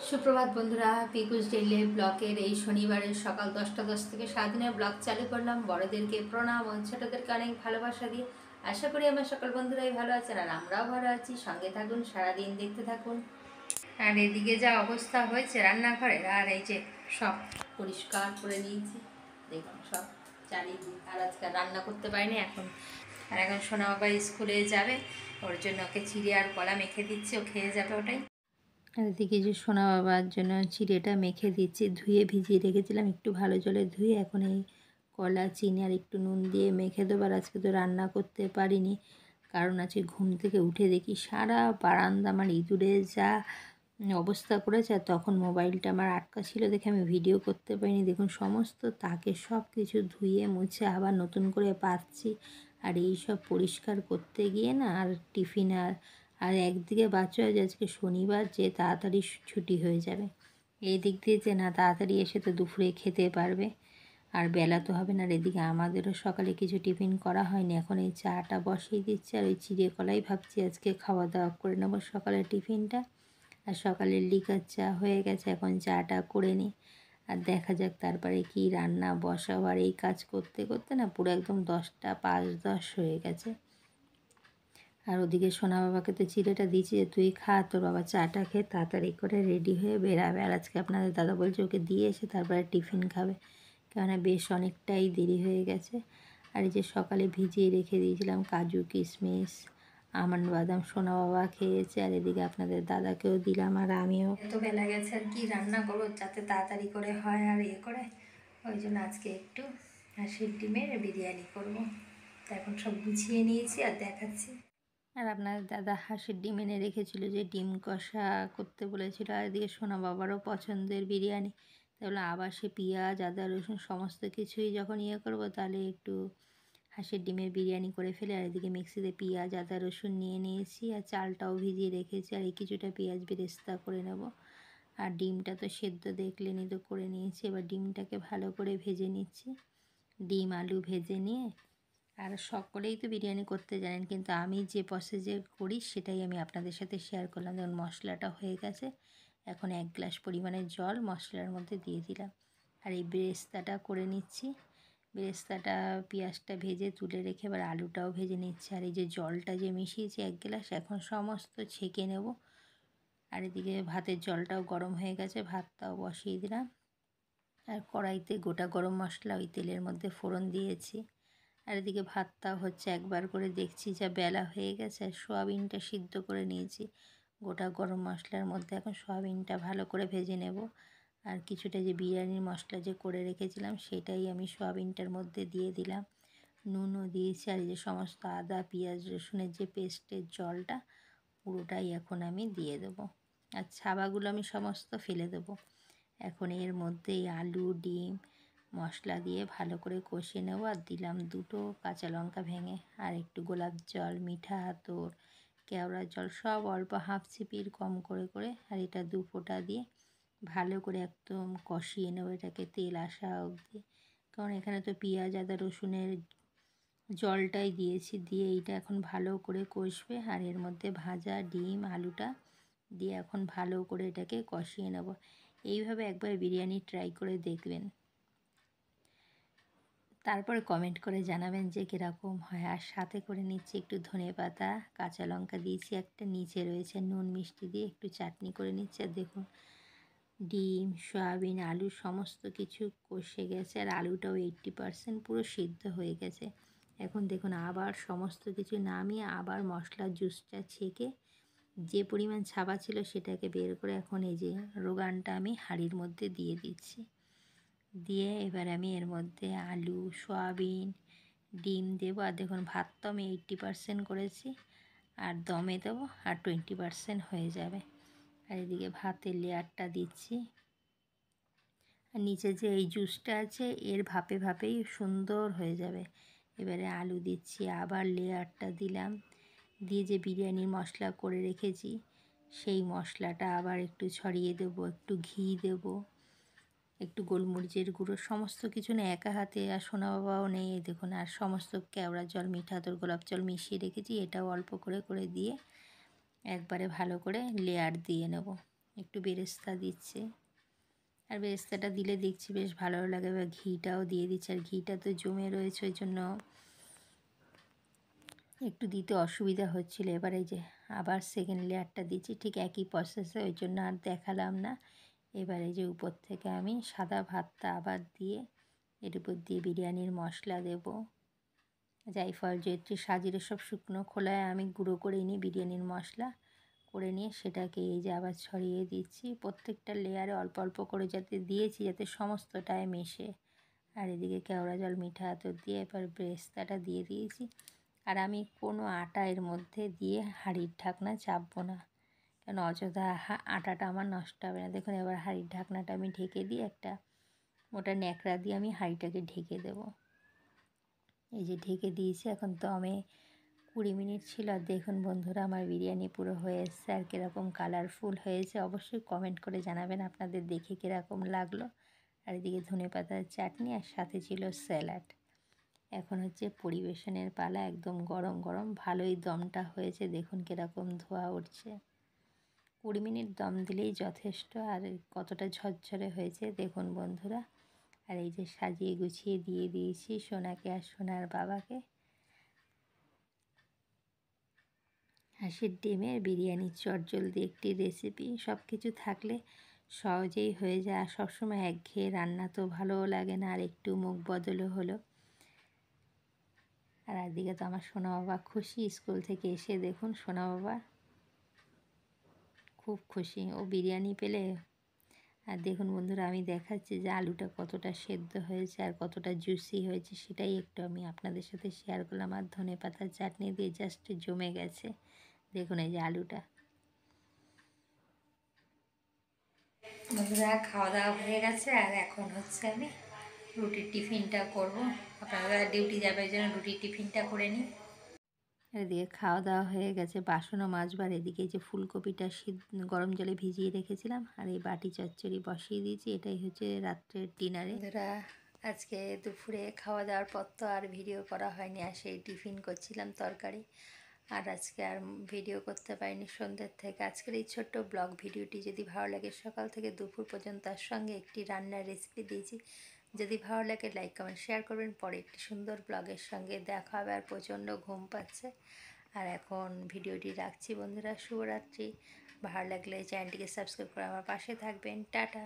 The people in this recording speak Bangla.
সুপ্রভাত বন্ধুরা, পিকুস ডেইলি ব্লগের এই শনিবারের সকাল 10:10 থেকে সারাদিনের ব্লগ চালু করলাম। বড়দেরকে প্রণাম ও ছোটোদেরকে অনেক ভালোবাসা দিয়ে আশা করি আমার সকল বন্ধুরাই ভালো আছেন আর আমরাও ভালো আছি। সঙ্গে থাকুন, সারাদিন দেখতে থাকুন। আর এদিকে যা অবস্থা হয়েছে রান্নাঘরের, আর এই যে সব পরিষ্কার করে নিয়েছি, দেখুন সব চারিদিক। আর আজকে রান্না করতে পারিনি এখন সোনা বাবা স্কুলে যাবে, ওর জন্য ওকে চিড়ে আর কলা মেখে দিচ্ছি, ও খেয়ে যাবে ওটাই। আর এদিকে যে সোনা বাবার জন্য চিড়েটা মেখে দিচ্ছি, ধুয়ে ভিজিয়ে রেখেছিলাম একটু ভালো জলে ধুয়ে। এখন এই কলা, চিনি আর একটু নুন দিয়ে মেখে দেবো। আর আজকে তো রান্না করতে পারিনি, কারণ আজকে ঘুম থেকে উঠে দেখি সারা বারান্দা আমার ইঁদুরে যা অবস্থা করেছে। আর তখন মোবাইলটা আমার আটকা ছিল দেখে আমি ভিডিও করতে পারিনি। দেখুন সমস্ত তাকে সব কিছু ধুয়ে মুছে আবার নতুন করে পাচ্ছি। আর এই সব পরিষ্কার করতে গিয়ে না আর টিফিন আর একদিকে বাচ্চা যে আজকে শনিবার, যে তাড়াতাড়ি ছুটি হয়ে যাবে, এই দিক দিয়ে যে না তাড়াতাড়ি এসে তো দুপুরে খেতে পারবে আর বেলা তো হবে না। আর এদিকে আমাদেরও সকালে কিছু টিফিন করা হয়নি, এখন এই চাটা বসিয়ে দিচ্ছি। আর ওই চিড়ে কলাই ভাবছি আজকে খাওয়া দাওয়া করে নেবো সকালের টিফিনটা। আর সকালের লিকার চা হয়ে গেছে, এখন চাটা করে নিই আর দেখা যাক তারপরে কি রান্না বসাবো। আর এই কাজ করতে করতে না পুরো একদম 10টা 5-10 হয়ে গেছে। আর ওদিকে সোনা বাবাকে তো চিড়েটা দিয়েছি যে তুই খা, তোর বাবা চাটা খেয়ে তাড়াতাড়ি করে রেডি হয়ে বেরাবে। আর আজকে আপনাদের দাদা বলছে ওকে দিয়ে এসে তারপরে টিফিন খাবে, কেননা বেশ অনেকটাই দেরি হয়ে গেছে। আর এই যে সকালে ভিজিয়ে রেখে দিয়েছিলাম কাজু, কিশমিশ, আমন্ড, বাদাম, সোনা বাবা খেয়েছে। আর এদিকে আপনাদের দাদাকেও দিলাম আর আমিও। এত বেলা গেছে আর কি রান্না করবো যাতে তাড়াতাড়ি করে হয় আর করে, ওই জন্য আজকে একটু হাঁসের ডিমের বিরিয়ানি করবো। তো এখন সব গুছিয়ে নিয়েছি আর দেখাচ্ছি। আর আপনার দাদা হাঁসের ডিম এনে রেখেছিল, যে ডিম কষা করতে বলেছিল। আর এদিকে সোনা বাবারও পছন্দের বিরিয়ানি, তাহলে আবার সে পেঁয়াজ, আদা, রসুন সমস্ত কিছুই যখন করবো তাহলে একটু হাঁসের ডিমের বিরিয়ানি করে ফেলে। আর এদিকে মিক্সিতে পেঁয়াজ, আদা, রসুন নিয়ে নিয়েছি আর চালটাও ভিজিয়ে রেখেছি। আর এই কিছুটা পেঁয়াজ বেরেস্তা করে নেব। আর ডিমটা তো সেদ্ধ দেখলেনি তো করে নিয়েছি, এবার ডিমটাকে ভালো করে ভেজে নিচ্ছি। ডিম আলু ভেজে নিয়ে, আর সকলেই তো বিরিয়ানি করতে জানেন, কিন্তু আমি যে প্রসেসে করি সেটাই আমি আপনাদের সাথে শেয়ার করলাম। যেমন মশলাটা হয়ে গেছে, এখন 1 গ্লাস পরিমাণে জল মশলার মধ্যে দিয়ে দিলাম। আর এই বেরেস্তাটা করে নিচ্ছি। বেরেস্তাটা পেঁয়াজটা ভেজে তুলে রেখে এবার আলুটাও ভেজে নিচ্ছি। আর এই যে জলটা যে মিশিয়েছি 1 গ্লাস, এখন সমস্ত ছেঁকে নেব। আর এদিকে ভাতের জলটাও গরম হয়ে গেছে, ভাতটাও বসিয়ে দিলাম। আর কড়াইতে গোটা গরম মশলা ওই তেলের মধ্যে ফোড়ন দিয়েছি। আর এদিকে ভাতটাও হচ্ছে, একবার করে দেখছি যা বেলা হয়ে গেছে। আর সোয়াবিনটা সিদ্ধ করে নিয়েছি গোটা গরম মশলার মধ্যে। এখন সোয়াবিনটা ভালো করে ভেজে নেব। আর কিছুটা যে বিরিয়ানির মশলা যে করে রেখেছিলাম সেটাই আমি সোয়াবিনটার মধ্যে দিয়ে দিলাম, নুনও দিয়েছি। আর এই যে সমস্ত আদা, পেঁয়াজ, রসুনের যে পেস্টের জলটা পুরোটাই এখন আমি দিয়ে দেবো। আর ছাবাগুলো আমি সমস্ত ফেলে দেবো। এখন এর মধ্যে আলু, ডিম, মশলা দিয়ে ভালো করে কষিয়ে নেব। আর দিলাম 2টো কাঁচা লঙ্কা ভেঙে, আর একটু গোলাপ জল, মিঠা আতর, কেওড়ার জল সব অল্প হাফ চিপির কম করে করে। আর এটা 2 ফোঁটা দিয়ে ভালো করে একদম কষিয়ে নেব এটাকে তেল আসা অবধি, কারণ এখানে তো পেঁয়াজ, আদা, রসুনের জলটাই দিয়েছি। দিয়ে এইটা এখন ভালো করে কষবে। আর এর মধ্যে ভাজা ডিম, আলুটা দিয়ে এখন ভালো করে এটাকে কষিয়ে নেব। এইভাবে একবার বিরিয়ানি ট্রাই করে দেখবেন, তারপরে কমেন্ট করে জানাবেন যে কীরকম হয়। আর সাথে করে নিচ্ছি একটু ধনেপাতা, কাঁচা লঙ্কা দিয়েছি একটা, নিচে রয়েছে নুন মিষ্টি দিয়ে একটু চাটনি করে নিচ্ছি। আর দেখুন ডিম, সয়াবিন, আলু সমস্ত কিছু কষে গেছে। আর আলুটাও 80% পুরো সিদ্ধ হয়ে গেছে। এখন দেখুন আবার সমস্ত কিছু নামিয়ে আবার মশলার জুসটা ছেঁকে যে পরিমাণ ছাবা ছিল সেটাকে বের করে এখন এই যে রোগানটা আমি হাঁড়ির মধ্যে দিয়ে দিচ্ছি। দিয়ে এবার আমি এর মধ্যে আলু, সয়াবিন, ডিম দেবো। আর দেখুন ভাত তো আমি 80% করেছি, আর দমে দেবো আর 20% হয়ে যাবে। আর এদিকে ভাতের লেয়ারটা দিচ্ছি। আর নিচে যে এই জুসটা আছে এর ভাপে ভাপেই সুন্দর হয়ে যাবে। এবারে আলু দিচ্ছি, আবার লেয়ারটা দিলাম, দিয়ে যে বিরিয়ানির মশলা করে রেখেছি সেই মশলাটা আবার একটু ছড়িয়ে দেবো, একটু ঘি দেবো। একটু গোলমরিচের গুঁড়ো, সমস্ত কিছু না একা হাতে, আর সোনা বাবাও নেই এই দেখুন, আর সমস্ত কেওড়া জল, মিঠা আতর, গোলাপ জল মিশিয়ে রেখেছি। এটাও অল্প করে করে দিয়ে একবারে ভালো করে লেয়ার দিয়ে নেব। একটু বেরেস্তা দিচ্ছি, আর বেরেস্তাটা দিলে দেখছি বেশ ভালো লাগে। এবার ঘিটাও দিয়ে দিচ্ছি, আর ঘিটা তো জমে রয়েছে ওই জন্য একটু দিতে অসুবিধা হচ্ছিল। এবার এই যে আবার সেকেন্ড লেয়ারটা দিচ্ছি, ঠিক একই প্রসেসে, ওই জন্য আর দেখালাম না। এবার এই যে উপর থেকে আমি সাদা ভাতটা আবার দিয়ে এর উপর দিয়ে বিরিয়ানির মশলা দেব, জায়ফল, জয়িত্রী, সাজিরে সব শুকনো খোলায় আমি গুঁড়ো করে নিই বিরিয়ানির মশলা করে নিয়ে সেটাকে এই যে আবার ছড়িয়ে দিচ্ছি প্রত্যেকটা লেয়ারে অল্প অল্প করে, যাতে দিয়েছি যাতে সমস্তটায় মেশে। আর এদিকে কেওড়া জল, মিঠা আতর দিয়ে এবার বেরেস্তাটা দিয়ে দিয়েছি। আর আমি কোনো আটা এর মধ্যে দিয়ে হাঁড়ির ঢাকনা চাপবো না, কেন অযথা আটাটা আমার নষ্ট হবে না। দেখুন এবার হাঁড়ির ঢাকনাটা আমি ঢেকে দিয়ে একটা মোটা ন্যাকড়া দিয়ে আমি হাঁড়িটাকে ঢেকে দেব। এই যে ঢেকে দিয়েছি, এখন দমে 20 মিনিট ছিল। আর দেখুন বন্ধুরা আমার বিরিয়ানি পুরো হয়ে এসছে, আর কীরকম কালারফুল হয়েছে অবশ্যই কমেন্ট করে জানাবেন আপনাদের দেখে কীরকম লাগলো। আর এদিকে ধনেপাতার চাটনি, আর সাথে ছিল স্যালাড। এখন হচ্ছে পরিবেশনের পালা, একদম গরম গরম। ভালোই দমটা হয়েছে, দেখুন কীরকম ধোঁয়া উঠছে। 20 মিনিট দম দিলেই যথেষ্ট। আর কতটা ঝরঝরে হয়েছে দেখুন বন্ধুরা। আর এই যে সাজিয়ে গুছিয়ে দিয়ে দিয়েছি সোনাকে আর সোনার বাবাকে। হাঁসের ডিমের বিরিয়ানি চটজলদি একটি রেসিপি, সব কিছু থাকলে সহজেই হয়ে যায়। আর সবসময় একঘেয়ে রান্না তো ভালোও লাগে না, আর একটু মুখ বদলও হলো। আর একদিকে তো আমার সোনা বাবা খুশি, স্কুল থেকে এসে দেখুন সোনা বাবা খুব খুশি, ও বিরিয়ানি পেলে। আর দেখুন বন্ধুরা আমি দেখাচ্ছি যে আলুটা কতটা সেদ্ধ হয়েছে আর কতটা জুসি হয়েছে, সেটাই একটু আমি আপনাদের সাথে শেয়ার করলাম। আর ধনেপাতার চাটনি দিয়ে জাস্ট জমে গেছে। দেখুন এই যে আলুটা। বন্ধুরা খাওয়া দাওয়া হয়ে গেছে, আর এখন হচ্ছে আমি রুটির টিফিনটা করব। আপনারা ডিউটি যাবে জন্য রুটির টিফিনটা করে নিই। এদিকে খাওয়া দাওয়া হয়ে গেছে, বাসনও মাজবার। এদিকে যে ফুলকপিটা গরম জলে ভিজিয়ে রেখেছিলাম, আর এই বাটি চচ্চড়ি বসিয়ে দিয়েছি। এটাই হচ্ছে রাত্রের ডিনারে। বন্ধুরা আজকে দুপুরে খাওয়া দাওয়ার পর তো আর ভিডিও করা হয়নি, আর সেই টিফিন করছিলাম তরকারি। আর আজকে আর ভিডিও করতে পারিনি সন্ধ্যের থেকে। আজকের এই ছোট্ট ব্লগ ভিডিওটি যদি ভালো লাগে, সকাল থেকে দুপুর পর্যন্ত তার সঙ্গে একটি রান্নার রেসিপি দিয়েছি। যদি ভালো লাগে লাইক কমেন্ট শেয়ার করবেন। পরে একটি সুন্দর ব্লগের সঙ্গে দেখা হবে। আর প্রচণ্ড ঘুম পাচ্ছে, আর এখন ভিডিওটি রাখছি বন্ধুরা। শুভরাত্রি। ভালো লাগলে চ্যানেলটিকে সাবস্ক্রাইব করে আমার পাশে থাকবেন। টাটা।